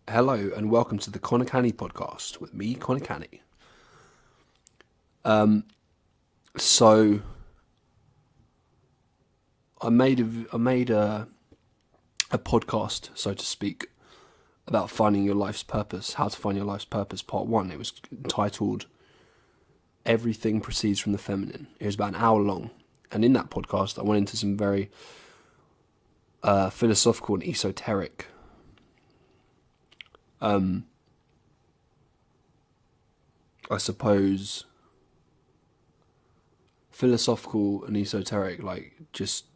Hello and welcome to the Canney podcast with me, Canney. So I made a podcast, so to speak, about finding your life's purpose, how to find your life's purpose, part one. It was entitled "Everything Proceeds from the Feminine." It was about an hour long, and in that podcast, I went into some very philosophical and esoteric I suppose, philosophical and esoteric, like just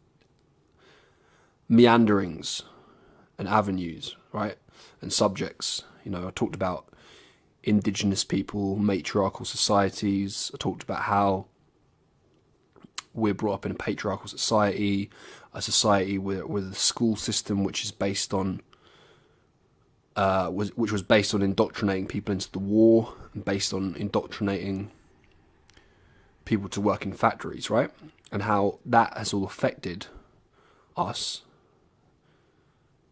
meanderings and avenues, right? And subjects. I talked about indigenous people, matriarchal societies. I talked about how we're brought up in a patriarchal society, a society with a school system which is based on which was based on indoctrinating people into the war and based on indoctrinating people to work in factories, right? And how that has all affected us.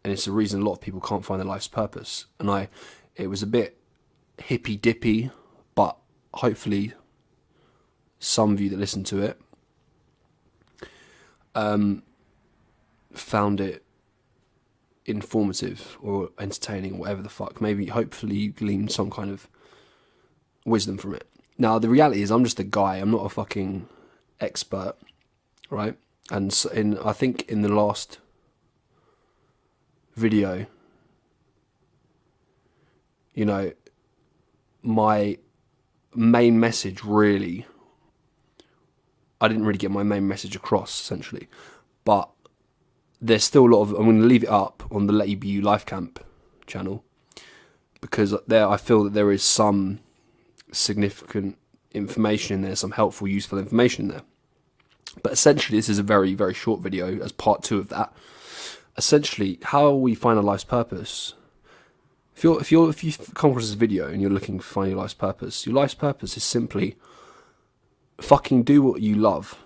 And it's the reason a lot of people can't find their life's purpose. And it was a bit hippy dippy, but hopefully some of you that listened to it found it informative or entertaining, or whatever the fuck. Maybe, hopefully, you gleaned some kind of wisdom from it. Now, the reality is, I'm just a guy. I'm not a fucking expert, right? And so I think in the last video, my main message really, I didn't really get my main message across, essentially. But there's still a lot of, I'm going to leave it up on the Let You Be You Life Camp channel, because there I feel that there is some significant information in there, some helpful, useful information in there. But essentially, this is a very, very short video as part two of that. Essentially, how we find our life's purpose. If you come across this video and you're looking to find your life's purpose is simply fucking do what you love.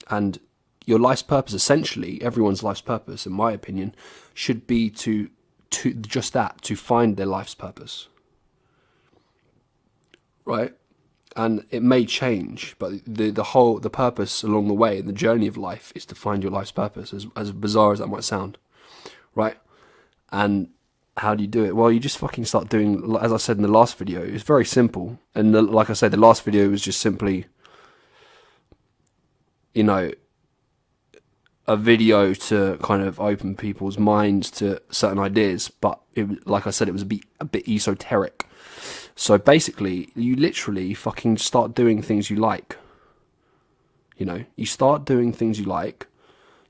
And your life's purpose, essentially, everyone's life's purpose, in my opinion, should be to just that, to find their life's purpose. Right? And it may change, but the purpose along the way and the journey of life is to find your life's purpose, as bizarre as that might sound. Right? And how do you do it? Well, you just fucking start doing, as I said in the last video, it's very simple. And like I said, the last video was just simply, a video to kind of open people's minds to certain ideas, but like I said, it was a bit esoteric. So basically, you literally fucking start doing things you like. You start doing things you like.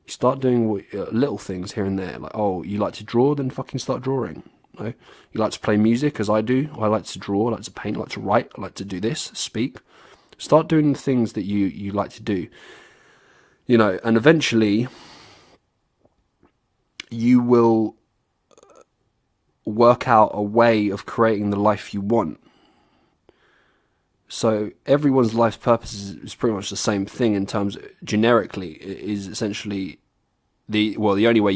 You start doing little things here and there, like, oh, you like to draw, then fucking start drawing. You like to play music, as I do. I like to draw, I like to paint, I like to write, I like to do this, speak. Start doing the things that you like to do. And eventually you will work out a way of creating the life you want. So everyone's life's purpose is pretty much the same thing in terms, generically, it is essentially the only way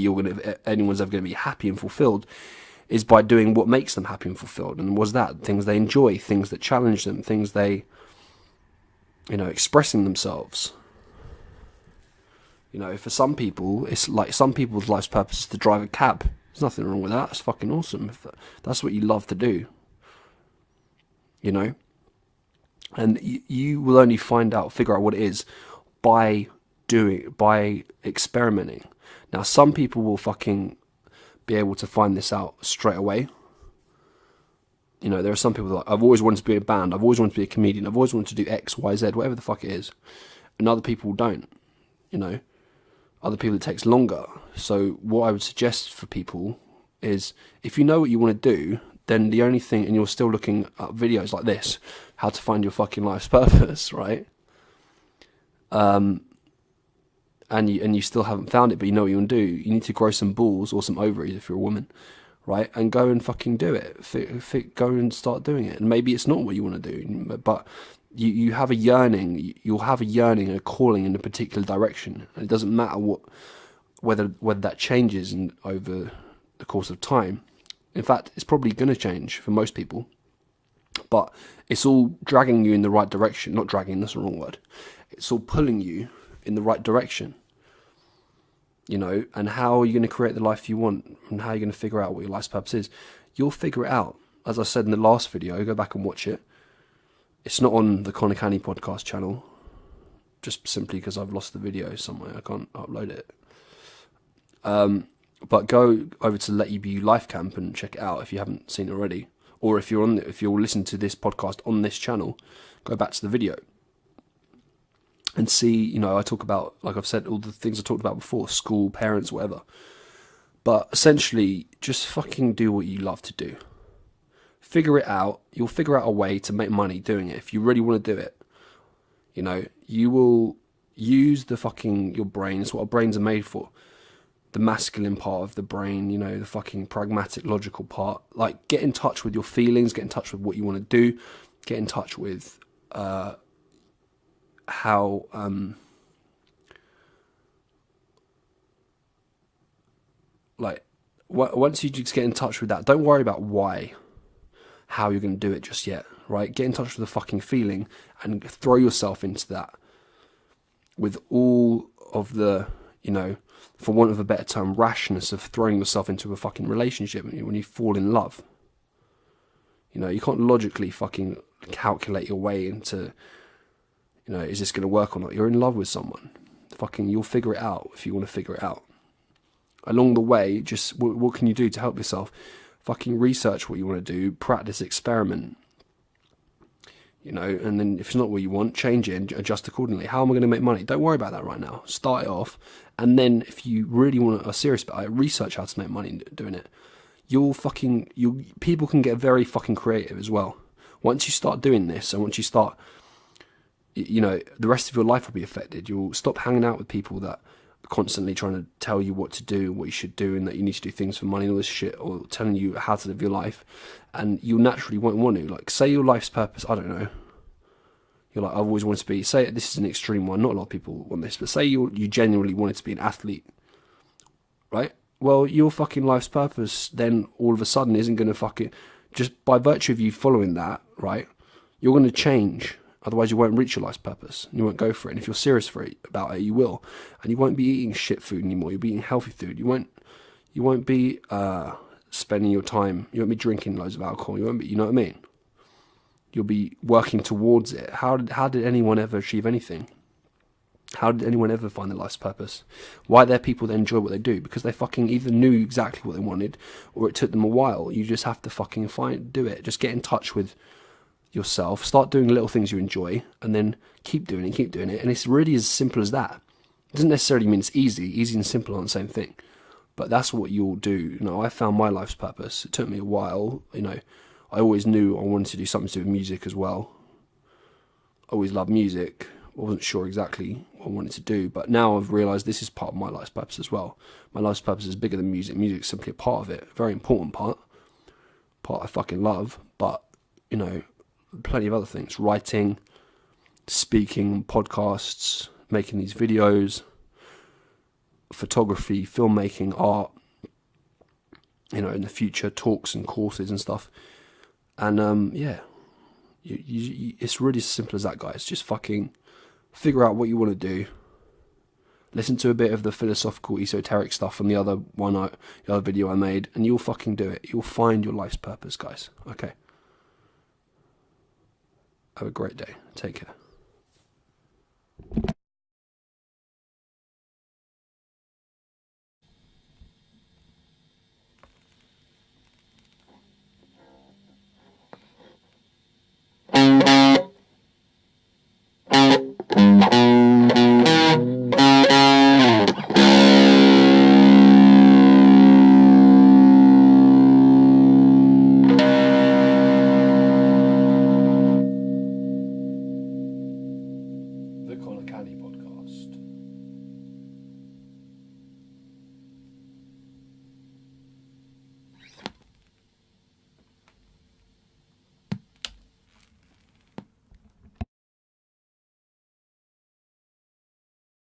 anyone's ever going to be happy and fulfilled is by doing what makes them happy and fulfilled. And was that things they enjoy, things that challenge them, things they, expressing themselves. For some people, it's like some people's life's purpose is to drive a cab. There's nothing wrong with that. That's fucking awesome. If that's what you love to do. And you will only figure out what it is by experimenting. Now, some people will fucking be able to find this out straight away. There are some people that I've always wanted to be a band. I've always wanted to be a comedian. I've always wanted to do X, Y, Z, whatever the fuck it is. And other people don't, Other people it takes longer. So what I would suggest for people is, if you know what you want to do, then the only thing, and you're still looking at videos like this, how to find your fucking life's purpose, right? And you still haven't found it, but you know what you want to do. You need to grow some balls or some ovaries if you're a woman, right? And go and fucking do it. Go and start doing it. And maybe it's not what you want to do, but you have a yearning. You'll have a yearning, a calling in a particular direction, and it doesn't matter whether that changes over the course of time. In fact, it's probably going to change for most people. But it's all dragging you in the right direction. Not dragging, that's the wrong word. It's all pulling you in the right direction. You know, and how are you going to create the life you want? And how are you going to figure out what your life's purpose is? You'll figure it out. As I said in the last video, go back and watch it. It's not on the Conor Canney podcast channel. Just simply because I've lost the video somewhere. I can't upload it. But go over to Let You Be You Life Camp and check it out if you haven't seen it already. Or if you're listening to this podcast on this channel, go back to the video and see, you know, I talk about, like I've said, all the things I talked about before, school, parents, whatever. But essentially, just fucking do what you love to do. Figure it out. You'll figure out a way to make money doing it. If you really want to do it, you know, you will use your brain. It's what our brains are made for. The masculine part of the brain, you know, the fucking pragmatic, logical part. Like, get in touch with your feelings, get in touch with what you want to do, get in touch with how once you just get in touch with that, don't worry about how you're going to do it just yet, right? Get in touch with the fucking feeling and throw yourself into that with all of the, you know, for want of a better term, rashness of throwing yourself into a fucking relationship when you fall in love. You know, you can't logically fucking calculate your way into, you know, is this going to work or not? You're in love with someone. You'll figure it out if you want to figure it out. Along the way, just what can you do to help yourself? Fucking research what you want to do, practice, experiment. You know, and then if it's not what you want, change it and adjust accordingly. How am I going to make money? Don't worry about that right now. Start it off, and then if you really are serious about it, research how to make money doing it. People can get very fucking creative as well. Once you start doing this, and once you start, you know, the rest of your life will be affected. You'll stop hanging out with people that are constantly trying to tell you what to do, what you should do, and that you need to do things for money and all this shit, or telling you how to live your life. And you naturally won't want to. Like, say your life's purpose, I don't know. You're like, I've always wanted to be, say this is an extreme one, not a lot of people want this, but say you genuinely wanted to be an athlete, right? Well, your fucking life's purpose then all of a sudden isn't going to fucking, just by virtue of you following that, right? You're going to change. Otherwise you won't reach your life's purpose. You won't go for it. And if you're serious about it, you will. And you won't be eating shit food anymore. You'll be eating healthy food. You won't be spending your time. You won't be drinking loads of alcohol. You won't be. You know what I mean? You'll be working towards it. How did anyone ever achieve anything? How did anyone ever find their life's purpose? Why are there people that enjoy what they do? Because they fucking either knew exactly what they wanted, or it took them a while. You just have to fucking do it. Just get in touch with yourself. Start doing little things you enjoy, and then keep doing it. And it's really as simple as that. It doesn't necessarily mean it's easy. Easy and simple aren't the same thing. But that's what you'll do. You know, I found my life's purpose. It took me a while. You know, I always knew I wanted to do something to do with music as well. I always loved music. I wasn't sure exactly what I wanted to do, but now I've realised this is part of my life's purpose as well. My life's purpose is bigger than music. Music's simply a part of it, a very important part I fucking love, but, you know, plenty of other things. Writing, speaking, podcasts, making these videos, photography, filmmaking, art, you know, in the future, talks and courses and stuff. And, yeah, it's really as simple as that, guys. Just fucking figure out what you want to do. Listen to a bit of the philosophical, esoteric stuff from the other video I made, and you'll fucking do it. You'll find your life's purpose, guys. Okay. Have a great day. Take care.